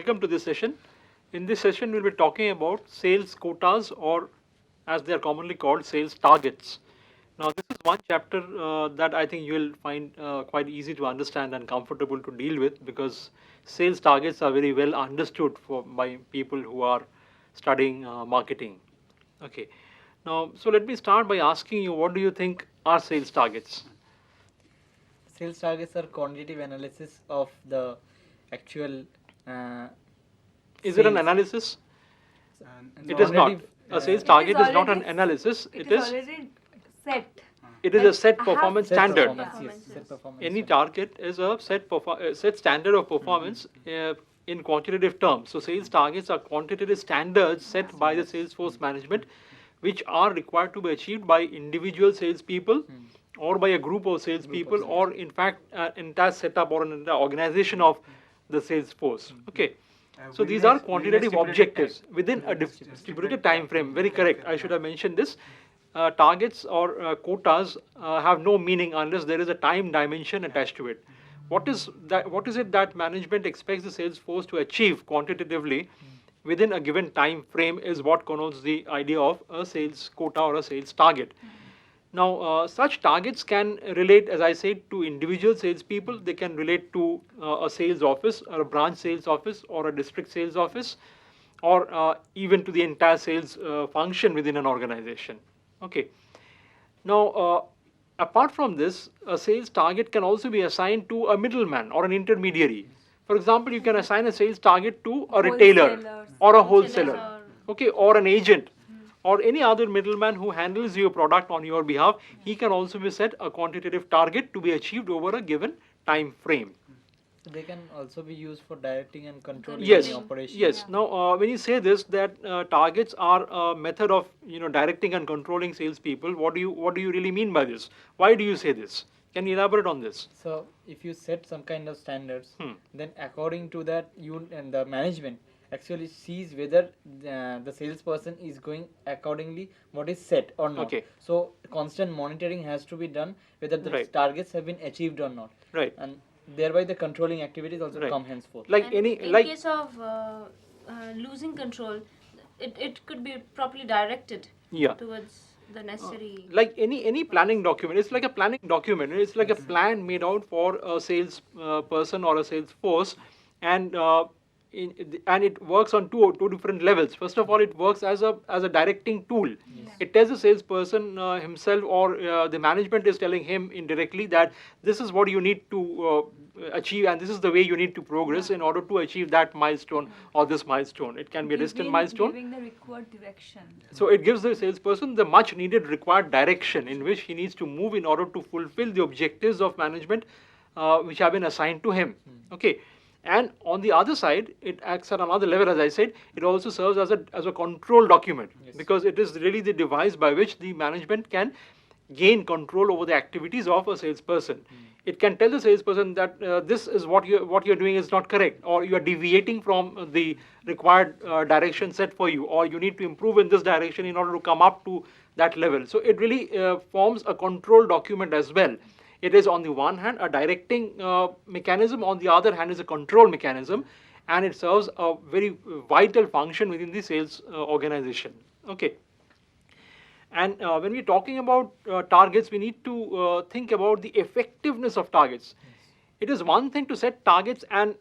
welcome to this session. In this session, we'll be talking about sales quotas, or as they are commonly called, sales targets. Now, this is one chapter that I think you will find quite easy to understand and comfortable to deal with, because sales targets are very well understood by people who are studying marketing. Okay. Now, so let me start by asking you, what do you think are sales targets? Sales targets are quantitative analysis of the actual. Is it an sales. analysis? And It is not. quantitative, A sales It target is not already an analysis. It is already set. It is a Like, set I have performance set standard. performance, yes, Performances. set performance Any standard. target is a set standard of performance in quantitative terms. So sales targets are quantitative standards set by the Salesforce management, which are required to be achieved by individual salespeople or by a group of salespeople, or in fact an entire setup or an entire organization of the Salesforce. Okay. So these are quantitative objectives within a distributed time frame. Very correct. I should have mentioned this. Targets or quotas have no meaning unless there is a time dimension attached to it. What is that? What is it that management expects the sales force to achieve quantitatively within a given time frame is what connotes the idea of a sales quota or a sales target. Now, such targets can relate, as I said, to individual salespeople. They can relate to a sales office, or a branch sales office, or a district sales office, or even to the entire sales function within an organization. Okay. Now, apart from this, a sales target can also be assigned to a middleman or an intermediary. For example, you can assign a sales target to a retailer Wholesalers, or a wholesalers wholesaler, okay, or an agent, or any other middleman who handles your product on your behalf. He can also be set a quantitative target to be achieved over a given time frame. So they can also be used for directing and controlling Yes, any operation. yes. Yeah. Now, when you say this, that targets are a method of directing and controlling salespeople, what do you really mean by this? Why do you say this? Can you elaborate on this? So if you set some kind of standards, Hmm. then according to that, you and the management actually sees whether the salesperson is going accordingly what is set or not. Okay. So constant monitoring has to be done whether the Right. targets have been achieved or not, Right. and thereby the controlling activities also Right. come henceforth. Like And any in like case of losing control, it could be properly directed yeah. towards the necessary. Like any planning document, it's like a planning document. It's like a plan made out for a sales person or a sales force, and and it works on two different levels. First of all, it works as a directing tool. It tells the salesperson himself, or the management is telling him indirectly that this is what you need to achieve, and this is the way you need to progress in order to achieve that milestone or this milestone. It can be a distant milestone. Giving the required direction. So it gives the salesperson the much needed required direction in which he needs to move in order to fulfill the objectives of management which have been assigned to him. Okay. And on the other side, it acts at another level, as I said. It also serves as a control document, because it is really the device by which the management can gain control over the activities of a salesperson. It can tell the salesperson that this is what you're doing is not correct, or you are deviating from the required direction set for you, or you need to improve in this direction in order to come up to that level. So it really forms a control document as well. It is on the one hand a directing mechanism, on the other hand is a control mechanism, and it serves a very vital function within the sales organization. Okay. And when we're talking about targets, we need to think about the effectiveness of targets. It is one thing to set targets, and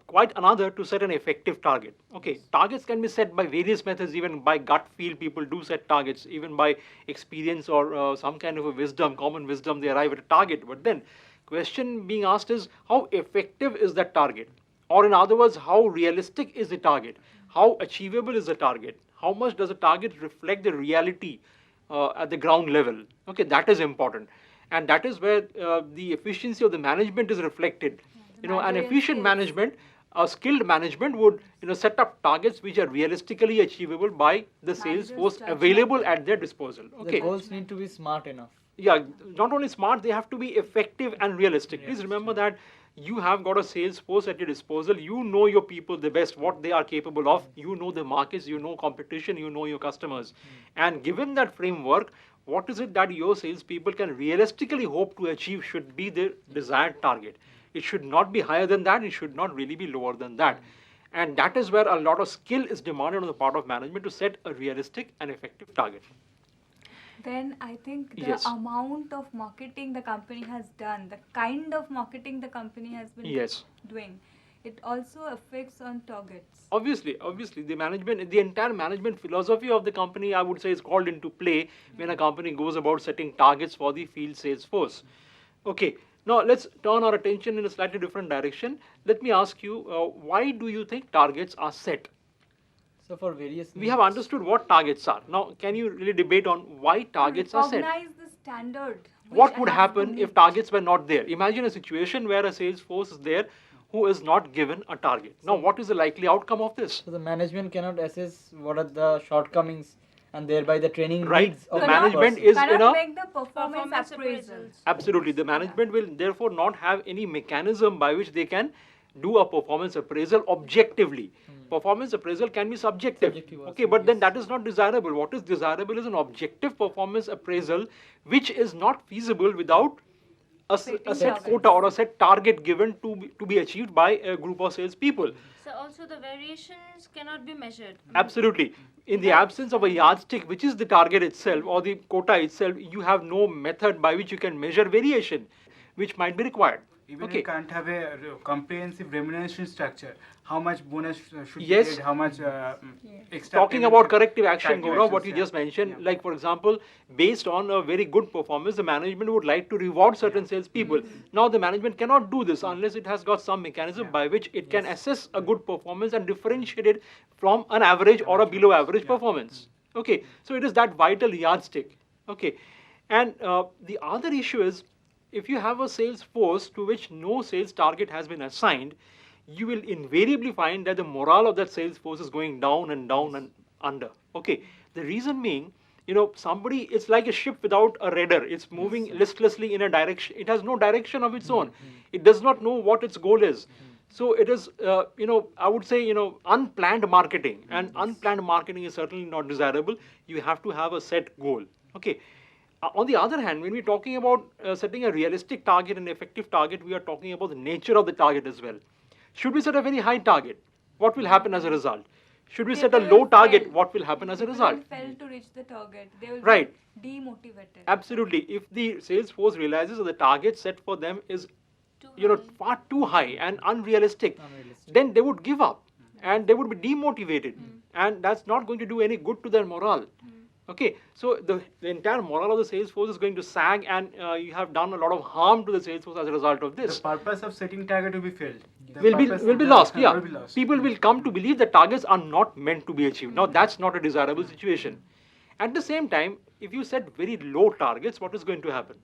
quite another to set an effective target. Okay, targets can be set by various methods, even by gut feel. People do set targets, even by experience or some kind of a wisdom, common wisdom, they arrive at a target. But then, question being asked is, how effective is that target? Or in other words, how realistic is the target? How achievable is the target? How much does the target reflect the reality at the ground level? Okay, that is important. And that is where the efficiency of the management is reflected. An managerial efficient skills. management, a skilled management would set up targets which are realistically achievable by the sales Manager's force judgment. available at their disposal. The Okay. goals need to be smart enough. Yeah, not only smart, they have to be effective and realistic. Please remember that you have got a sales force at your disposal. You know your people the best, what they are capable of. You know the markets, you know competition, you know your customers. And given that framework, what is it that your salespeople can realistically hope to achieve should be their desired target. It should not be higher than that. It should not really be lower than that. And that is where a lot of skill is demanded on the part of management to set a realistic and effective target. Then I think the Yes. amount of marketing the company has done, the kind of marketing the company has been Yes. doing, it also affects on targets. Obviously, the entire management philosophy of the company, I would say, is called into play when a company goes about setting targets for the field sales force. Okay, now let's turn our attention in a slightly different direction. Let me ask you, why do you think targets are set? So for various We have needs- understood what targets are. Now, can you really debate on why targets are set? Recognize the standard. What which would has to happen if meet. targets were not there? Imagine a situation where a sales force is there who is not given a target. Now, what is the likely outcome of this? So the management cannot assess what are the shortcomings and thereby the training Right. needs of The that management person. is in Cannot a make the performance appraisals. Absolutely. The management will therefore not have any mechanism by which they can do a performance appraisal objectively. Performance appraisal can be subjective. Subjective also, Okay, but then yes. that is not desirable. What is desirable is an objective performance appraisal which is not feasible without a set targets. quota or a set target given to be achieved by a group of salespeople. So also the variations cannot be measured. Absolutely. In the absence of a yardstick, which is the target itself or the quota itself, you have no method by which you can measure variation, which might be required. Even Okay. you can't have a comprehensive remuneration structure. How much bonus should Yes. be paid? How much extra? Talking payment about should- corrective action, corrective Gaurav, what actions, you yeah. just mentioned, Yeah. like for example, based on a very good performance, the management would like to reward certain salespeople. Now, the management cannot do this unless it has got some mechanism Yeah. by which it can assess a good performance and differentiate it from an average or a below average Yeah. performance. Okay, so it is that vital yardstick. Okay, and the other issue is if you have a sales force to which no sales target has been assigned, you will invariably find that the morale of that sales force is going down and down and under. Okay, the reason being, somebody, it's like a ship without a rudder. It's moving listlessly in a direction. It has no direction of its own. It does not know what its goal is. So it is, I would say, unplanned marketing, and unplanned marketing is certainly not desirable. You have to have a set goal. Okay. On the other hand, when we're talking about setting a realistic target and effective target, we are talking about the nature of the target as well. Should we set a very high target? What will happen as a result? Should we set a People low will target? fail. What will happen as a People result? will fail to reach the target. They will Right. be demotivated. Absolutely. If the sales force realizes that the target set for them is, Too high. far too high and unrealistic, Unrealistic. then they would give up and they would be demotivated, and that's not going to do any good to their morale. Okay, so the entire morale of the sales force is going to sag, and you have done a lot of harm to the sales force as a result of this. The purpose of setting target will be failed. The Will be purpose will of be the- lost. Yeah, will be lost. people will come to believe that targets are not meant to be achieved. Now that's not a desirable situation. At the same time, if you set very low targets, what is going to happen?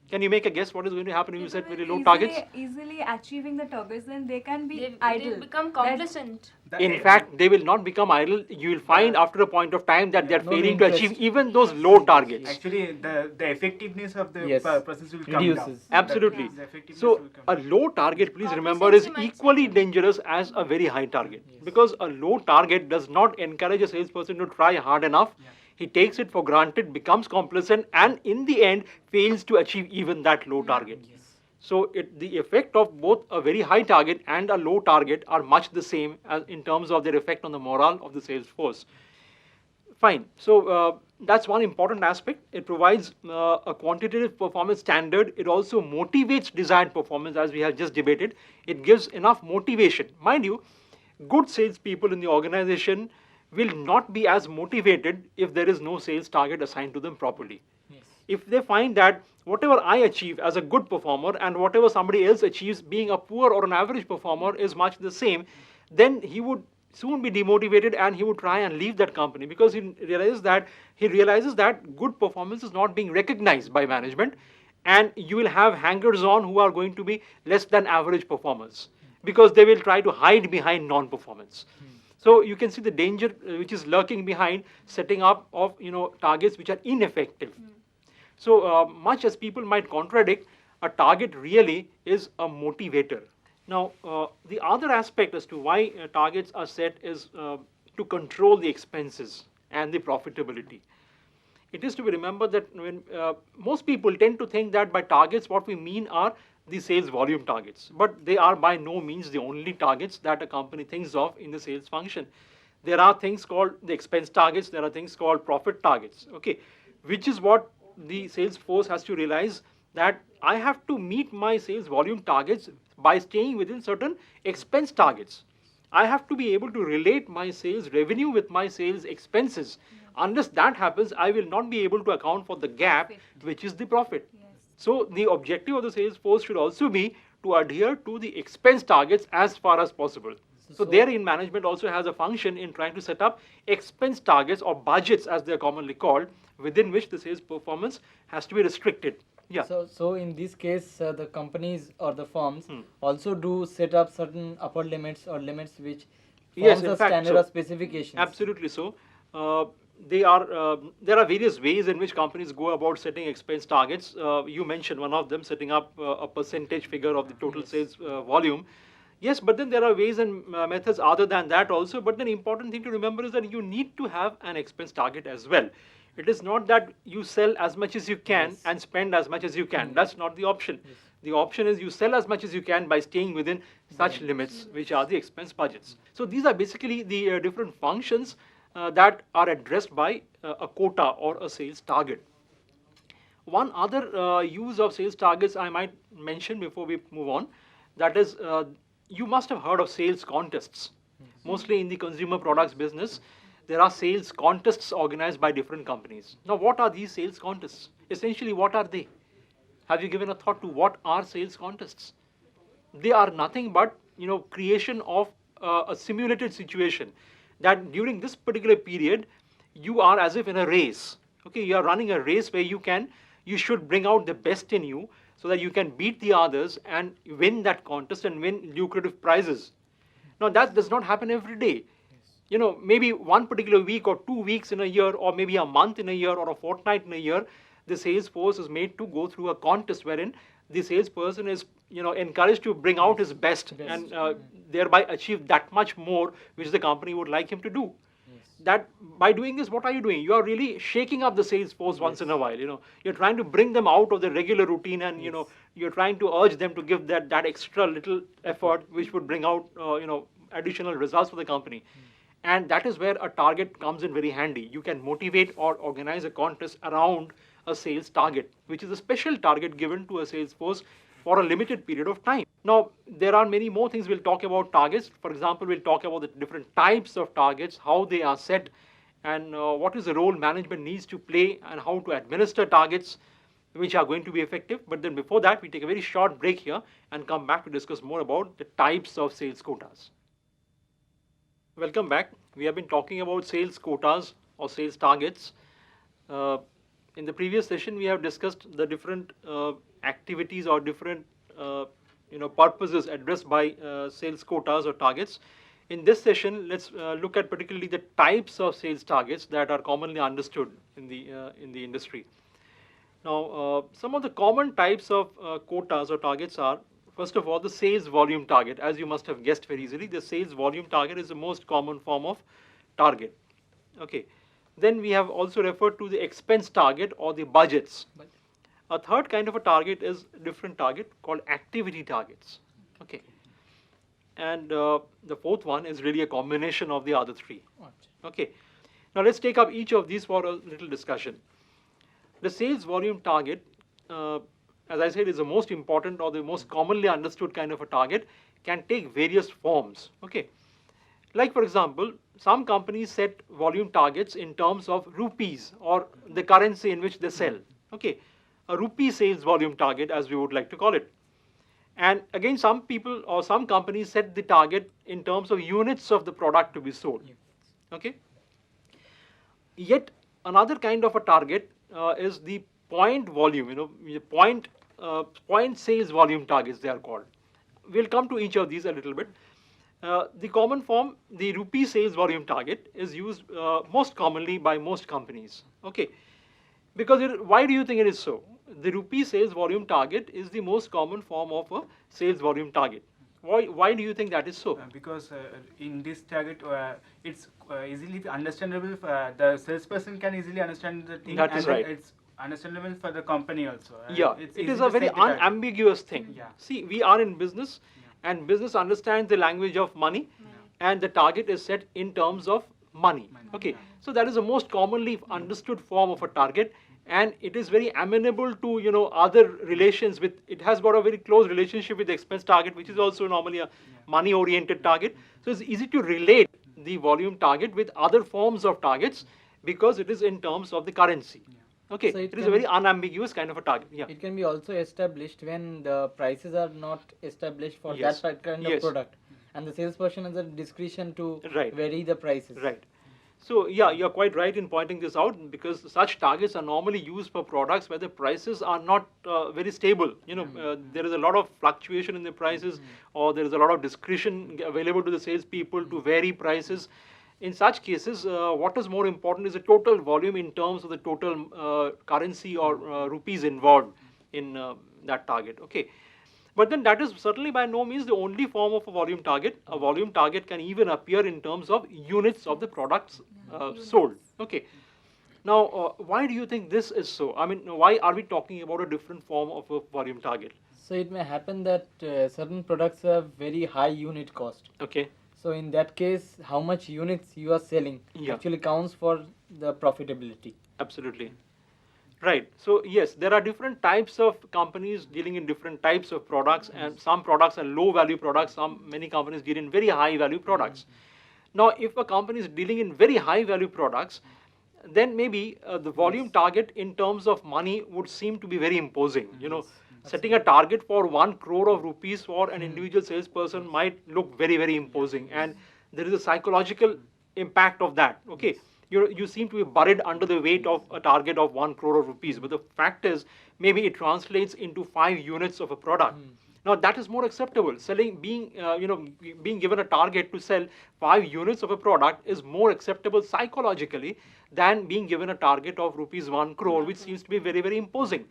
Can you make a guess what is going to happen if you set very low targets? Easily achieving the targets, then they can be They idle. become That- complacent. The- In fact, they will not become idle. You will find after a point of time that they are No failing to interest. achieve even those low targets. Actually, the effectiveness of the Yes. process will come Reduces. down. Absolutely. The effectiveness So will come a down. low target, please remember, is Complacency might equally set in. dangerous as a very high target. Because a low target does not encourage a salesperson to try hard enough. He takes it for granted, becomes complacent, and in the end fails to achieve even that low target. So the effect of both a very high target and a low target are much the same as in terms of their effect on the morale of the sales force. Fine. So that's one important aspect. It provides a quantitative performance standard. It also motivates desired performance, as we have just debated. It gives enough motivation. Mind you, good salespeople in the organization will not be as motivated if there is no sales target assigned to them properly. If they find that whatever I achieve as a good performer and whatever somebody else achieves being a poor or an average performer is much the same, then he would soon be demotivated and he would try and leave that company because he realizes that good performance is not being recognized by management, and you will have hangers on who are going to be less than average performers because they will try to hide behind non-performance. So you can see the danger which is lurking behind setting up of targets which are ineffective. So much as people might contradict, a target really is a motivator. Now, the other aspect as to why targets are set is to control the expenses and the profitability. It is to be remembered that when most people tend to think that by targets what we mean are the sales volume targets, but they are by no means the only targets that a company thinks of in the sales function. There are things called the expense targets, there are things called profit targets, okay, which is what the sales force has to realize, that I have to meet my sales volume targets by staying within certain expense targets. I have to be able to relate my sales revenue with my sales expenses. Unless that happens, I will not be able to account for the gap, which is the profit. Yes. So the objective of the sales force should also be to adhere to the expense targets as far as possible. So therein, management also has a function in trying to set up expense targets or budgets, as they are commonly called, within which the sales performance has to be restricted. Yeah. So in this case, the companies or the firms also do set up certain upper limits or limits which Yes, forms in a fact, standard so. or specifications. Absolutely so. There are various ways in which companies go about setting expense targets. You mentioned one of them, setting up a percentage figure of the total sales volume. Yes, but then there are ways and methods other than that also. But the important thing to remember is that you need to have an expense target as well. It is not that you sell as much as you can and spend as much as you can. That's not the option. The option is you sell as much as you can by staying within such limits, which are the expense budgets. So these are basically the different functions that are addressed by a quota or a sales target. One other use of sales targets I might mention before we move on, that is, you must have heard of sales contests. Mostly in the consumer products business, there are sales contests organized by different companies. Now, what are these sales contests? Essentially, what are they? Have you given a thought to what are sales contests? They are nothing but, creation of a simulated situation, that during this particular period, you are as if in a race. Okay, you are running a race where you should bring out the best in you so that you can beat the others and win that contest and win lucrative prizes. Now, that does not happen every day. Maybe one particular week or 2 weeks in a year, or maybe a month in a year or a fortnight in a year, the sales force is made to go through a contest wherein the salesperson is encouraged to bring out his best and thereby achieve that much more which the company would like him to do. That by doing this, what are you doing? You are really shaking up the sales force once in a while. You're trying to bring them out of the regular routine, and you're trying to urge them to give that extra little effort which would bring out additional results for the company. And that is where a target comes in very handy. You can motivate or organize a contest around a sales target, which is a special target given to a sales force for a limited period of time. Now, there are many more things we'll talk about targets. For example, we'll talk about the different types of targets, how they are set, and what is the role management needs to play, and how to administer targets which are going to be effective. But then before that, we take a very short break here and come back to discuss more about the types of sales quotas. Welcome back. We have been talking about sales quotas or sales targets. In the previous session, we have discussed the different activities or different purposes addressed by sales quotas or targets. In this session, let's look at particularly the types of sales targets that are commonly understood in the industry. Now, some of the common types of quotas or targets are, first of all, the sales volume target. As you must have guessed very easily, the sales volume target is the most common form of target. Okay. Then we have also referred to the expense target or the budgets. A third kind of a target is a different target called activity targets. Okay. And the fourth one is really a combination of the other three. Okay. Now let's take up each of these for a little discussion. The sales volume target, as I said, is the most important or the most commonly understood kind of a target, can take various forms. Okay. Like, for example, some companies set volume targets in terms of rupees or the currency in which they sell. Okay. A rupee sales volume target, as we would like to call it. And again, some people or some companies set the target in terms of units of the product to be sold. Okay. Yet another kind of a target is the point volume, point sales volume targets, they are called. We'll come to each of these a little bit. The common form, the rupee sales volume target, is used most commonly by most companies. Okay. Because why do you think it is so? The rupee sales volume target is the most common form of a sales volume target. Why do you think that is so? Because in this target, it's easily understandable. The salesperson can easily understand the thing. That is and right. It's understandable for the company also. Yeah, It's it easy is to a very set the target. unambiguous thing. Yeah. See, we are in business, and business understands the language of money, and the target is set in terms of money. Okay, so that is the most commonly understood form of a target, and it is very amenable to other relations with. It has got a very close relationship with the expense target, which is also normally a money-oriented target. So it's easy to relate the volume target with other forms of targets because it is in terms of the currency. Okay, So it it is a can- very unambiguous kind of a target. Yeah. It can be also established when the prices are not established for Yes. that kind of Yes. product, and the salesperson has the discretion to Right. vary the prices. Right. So yeah, you're quite right in pointing this out because such targets are normally used for products where the prices are not very stable. There is a lot of fluctuation in the prices, or there is a lot of discretion available to the salespeople to vary prices. In such cases, what is more important is the total volume in terms of the total currency or rupees involved in that target. Okay. But then that is certainly by no means the only form of a volume target. A volume target can even appear in terms of units of the products sold. Okay. Now, why do you think this is so? I mean, why are we talking about a different form of a volume target? So it may happen that certain products have very high unit cost. Okay. So in that case, how much units you are selling Yeah. actually counts for the profitability. Absolutely. Right. So yes, there are different types of companies dealing in different types of products, and some products are low value products. Many companies deal in very high value products. Now, if a company is dealing in very high value products, then maybe the volume target in terms of money would seem to be very imposing. Setting a target for 1 crore of rupees for an individual salesperson might look very, very imposing, and there is a psychological impact of that. Okay, you seem to be buried under the weight of a target of 1 crore of rupees, but the fact is maybe it translates into 5 units of a product. Now that is more acceptable. Being given a target to sell 5 units of a product is more acceptable psychologically than being given a target of rupees 1 crore, which seems to be very, very imposing.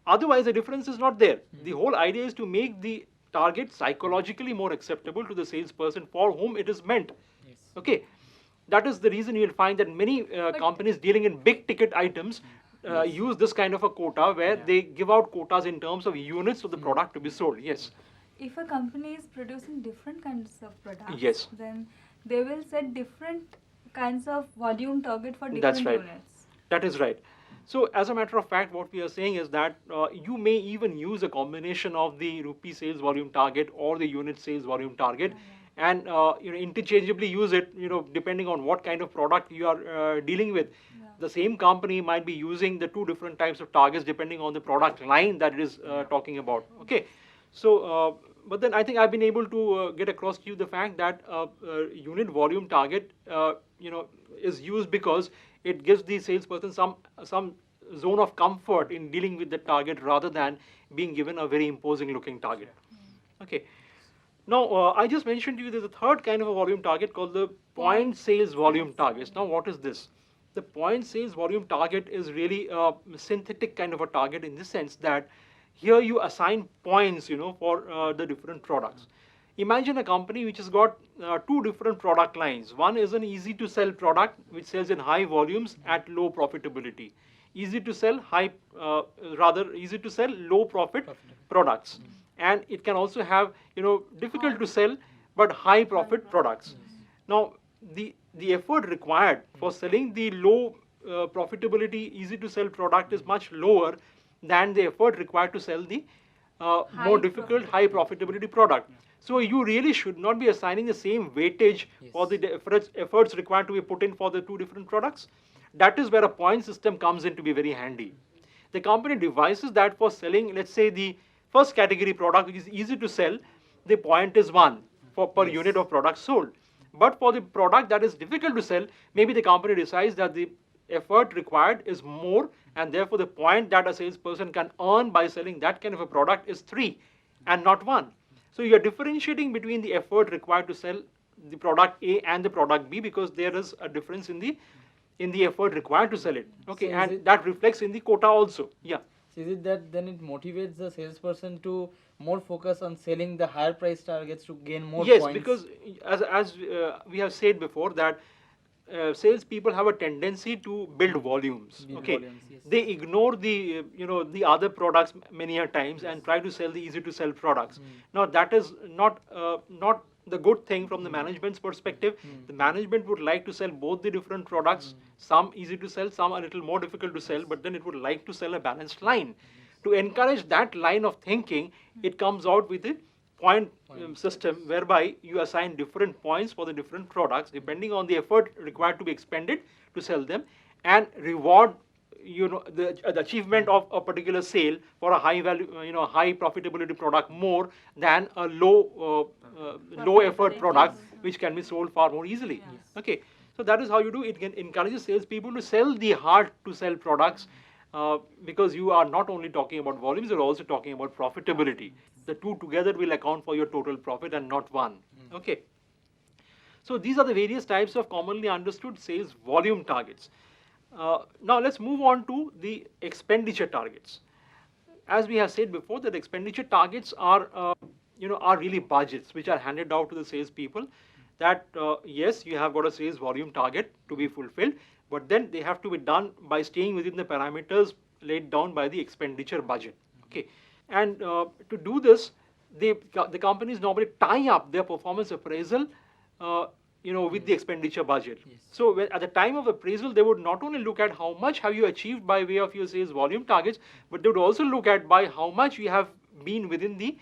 Otherwise, the difference is not there. The whole idea is to make the target psychologically more acceptable to the salesperson for whom it is meant. Yes. Okay, that is the reason you will find that many companies dealing in big ticket items use this kind of a quota where they give out quotas in terms of units of the product to be sold. Yes. If a company is producing different kinds of products, Yes. then they will set different kinds of volume target for different That's right. units. That is right. So, as a matter of fact, what we are saying is that you may even use a combination of the rupee sales volume target or the unit sales volume target, and interchangeably use it. Depending on what kind of product you are dealing with. The same company might be using the 2 different types of targets depending on the product line that it is talking about. Okay, so but then I think I've been able to get across to you the fact that unit volume target is used because it gives the salesperson some zone of comfort in dealing with the target rather than being given a very imposing looking target. Okay. Now, I just mentioned to you there's a third kind of a volume target called the point sales volume targets. Now, what is this? The point sales volume target is really a synthetic kind of a target in the sense that here you assign points, for the different products. Imagine a company which has got 2 different product lines. One is an easy to sell product which sells in high volumes at low profitability. Easy to sell easy to sell low profit products. And it can also have, difficult to sell but high profit products. Now, the effort required for selling the low profitability, easy to sell product is much lower than the effort required to sell the more difficult, high profitability product. So you really should not be assigning the same weightage for the efforts required to be put in for the 2 different products. That is where a point system comes in to be very handy. The company devises that for selling, let's say, the first category product, which is easy to sell, the point is 1 per unit of product sold. But for the product that is difficult to sell, maybe the company decides that the effort required is more, and therefore the point that a salesperson can earn by selling that kind of a product is 3 and not 1. So you are differentiating between the effort required to sell the product A and the product B because there is a difference in the effort required to sell it. Okay, So and that reflects in the quota also. Yeah. So is it that then it motivates the salesperson to more focus on selling the higher price targets to gain more Yes, points? because as we have said before that salespeople have a tendency to build volumes. Build Okay, volumes, yes. they ignore the the other products many a times and try to sell the easy to sell products. Now that is not the good thing from the management's perspective. The management would like to sell both the different products, some easy to sell, some a little more difficult to sell, but then it would like to sell a balanced line. To encourage that line of thinking, it comes out with a point system whereby you assign different points for the different products depending on the effort required to be expended to sell them, and reward the achievement of a particular sale for a high value high profitability product more than a low effort product which can be sold far more easily. Okay, so that is how you do it. Can encourages salespeople to sell the hard to sell products, because you are not only talking about volumes, you're also talking about profitability. The two together will account for your total profit and not one. Okay, so these are the various types of commonly understood sales volume targets. Now let's move on to the expenditure targets. As we have said before, that expenditure targets are are really budgets which are handed out to the salespeople. That yes, you have got a sales volume target to be fulfilled, but then they have to be done by staying within the parameters laid down by the expenditure budget. Okay, and to do this, the companies normally tie up their performance appraisal with the expenditure budget. So at the time of appraisal, they would not only look at how much have you achieved by way of your sales volume targets, but they would also look at by how much you have been within the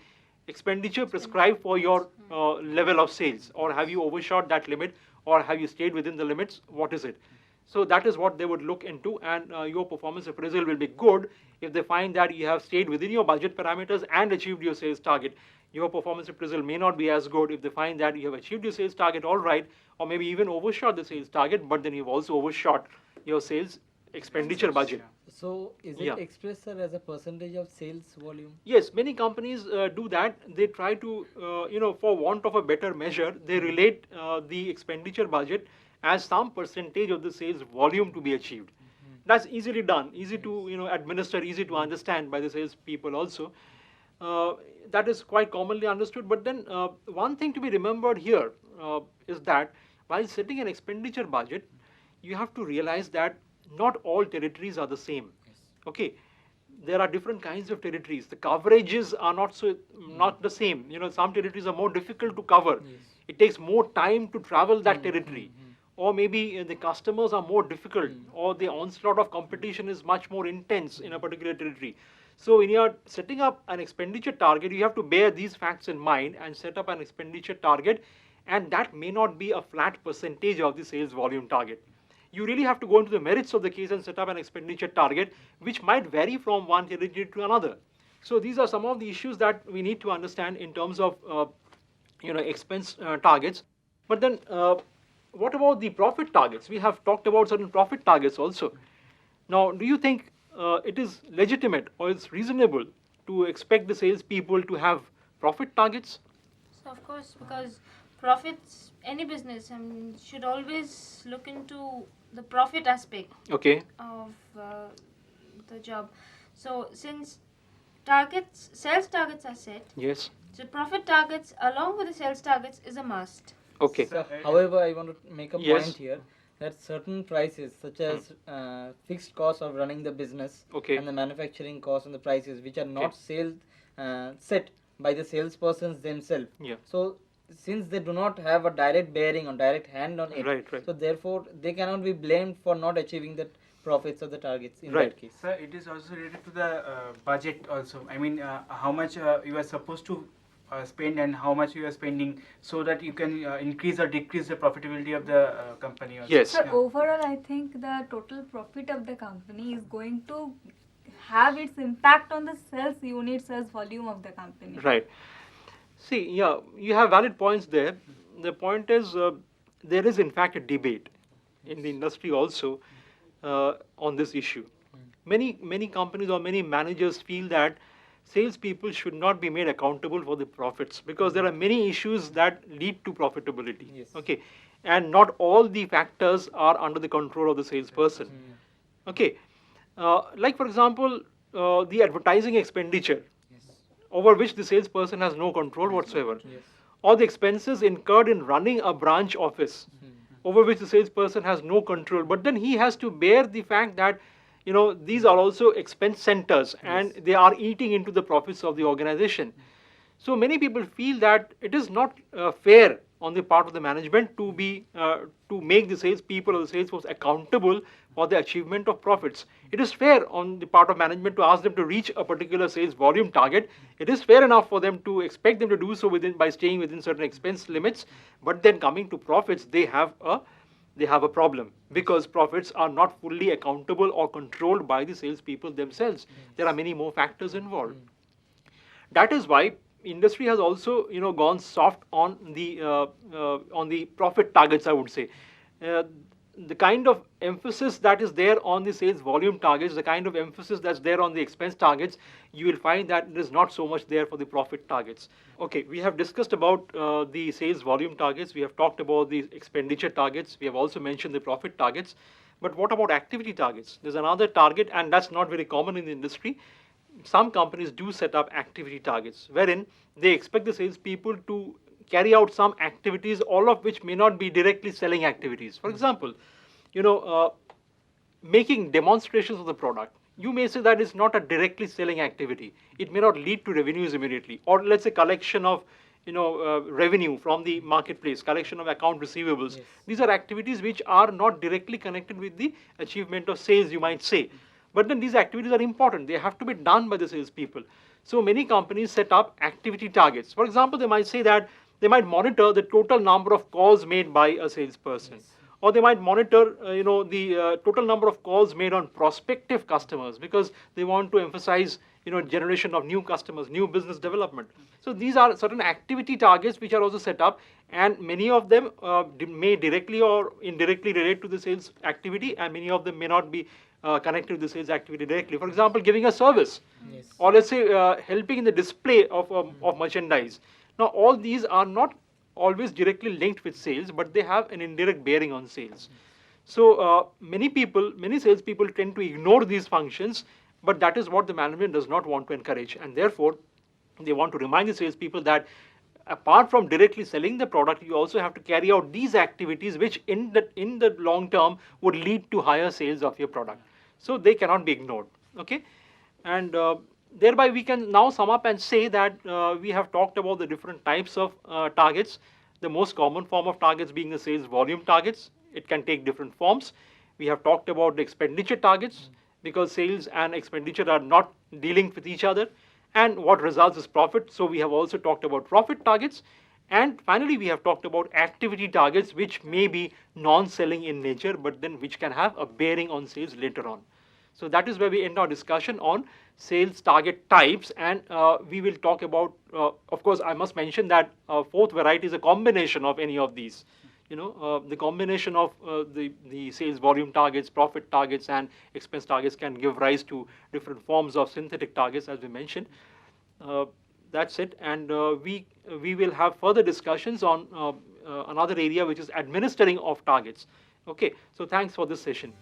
expenditure prescribed for your level of sales, or have you overshot that limit, or have you stayed within the limits, what is it? So that is what they would look into, and your performance appraisal will be good if they find that you have stayed within your budget parameters and achieved your sales target. Your performance appraisal may not be as good if they find that you have achieved your sales target all right, or maybe even overshot the sales target, but then you've also overshot your sales expenditure budget. So is it Yeah. expressed, sir, as a percentage of sales volume? Yes, many companies do that. They try to, for want of a better measure, they relate the expenditure budget as some percentage of the sales volume to be achieved. That's easily done, easy to administer, easy to understand by the sales people also. That is quite commonly understood. But then one thing to be remembered here is that while setting an expenditure budget, you have to realize that not all territories are the same. Okay, there are different kinds of territories. The coverages are not the same. Some territories are more difficult to cover. It takes more time to travel that territory, or maybe the customers are more difficult, or the onslaught of competition is much more intense in a particular territory. So when you are setting up an expenditure target, you have to bear these facts in mind and set up an expenditure target, and that may not be a flat percentage of the sales volume target. You really have to go into the merits of the case and set up an expenditure target, which might vary from one territory to another. So these are some of the issues that we need to understand in terms of expense targets. But then what about the profit targets? We have talked about certain profit targets also. Now, do you think it is legitimate or it's reasonable to expect the salespeople to have profit targets? So of course, because profits, any business should always look into the profit aspect Okay. of the job. So since sales targets are set, Yes. so profit targets along with the sales targets is a must. Okay. So, however, I want to make a Yes. point here that certain prices, such as fixed costs of running the business, Okay. and the manufacturing costs and the prices, which are not set by the salespersons themselves. Yeah. So since they do not have a direct bearing on direct hand on it, Right, right. so therefore they cannot be blamed for not achieving the profits or the targets in Right. that case. Sir, it is also related to the budget also. I mean, how much you are supposed to spend and how much you are spending, so that you can increase or decrease the profitability of the company also. Yes. So Yeah. overall, I think the total profit of the company is going to have its impact on the sales unit, sales volume of the company. Right. See, yeah, you have valid points there. The point is, there is in fact a debate in the industry also on this issue. Many companies or many managers feel that salespeople should not be made accountable for the profits, because there are many issues that lead to profitability. Yes. Okay, and not all the factors are under the control of the salesperson. Okay, like for example, the advertising expenditure, over which the salesperson has no control whatsoever, Yes. or the expenses incurred in running a branch office. over which the salesperson has no control. But then he has to bear the fact that, these are also expense centers and they are eating into the profits of the organization. So many people feel that it is not fair on the part of the management to make the salespeople or the sales force accountable for the achievement of profits. It is fair on the part of management to ask them to reach a particular sales volume target. It is fair enough for them to expect them to do so by staying within certain expense limits. But then coming to profits, they have a problem, because profits are not fully accountable or controlled by the salespeople themselves. There are many more factors involved. That is why industry has also gone soft on the profit targets, I would say. The kind of emphasis that is there on the sales volume targets, the kind of emphasis that's there on the expense targets, you will find that it is not so much there for the profit targets. Okay, we have discussed about the sales volume targets, we have talked about the expenditure targets, we have also mentioned the profit targets. But what about activity targets? There's another target, and that's not very common in the industry. Some companies do set up activity targets, wherein they expect the salespeople to carry out some activities, all of which may not be directly selling activities. For example, making demonstrations of the product. You may say that is not a directly selling activity. It may not lead to revenues immediately. Or let's say collection of revenue from the marketplace, collection of account receivables. Yes. These are activities which are not directly connected with the achievement of sales, you might say. But then these activities are important. They have to be done by the salespeople. So many companies set up activity targets. For example, they might say that they might monitor the total number of calls made by a salesperson. Yes. Or they might monitor, the total number of calls made on prospective customers, because they want to emphasize, generation of new customers, new business development. So these are certain activity targets which are also set up, and many of them may directly or indirectly relate to the sales activity, and many of them may not be connected to the sales activity directly. For example, giving a service, Yes. or let's say helping in the display of merchandise. Now, all these are not always directly linked with sales, but they have an indirect bearing on sales. So many salespeople tend to ignore these functions, but that is what the management does not want to encourage, and therefore they want to remind the salespeople that apart from directly selling the product, you also have to carry out these activities, which in the long term would lead to higher sales of your product. So they cannot be ignored. Okay, and thereby we can now sum up and say that we have talked about the different types of targets. The most common form of targets being the sales volume targets. It can take different forms. We have talked about the expenditure targets, because sales and expenditure are not dealing with each other, and what results is profit. So we have also talked about profit targets. And finally, we have talked about activity targets, which may be non-selling in nature, but then which can have a bearing on sales later on. So that is where we end our discussion on sales target types, and we will talk about, of course, I must mention that fourth variety is a combination of any of these. The combination of the sales volume targets, profit targets, and expense targets can give rise to different forms of synthetic targets, as we mentioned. That's it, and we will have further discussions on another area, which is administering of targets. Okay, so thanks for this session.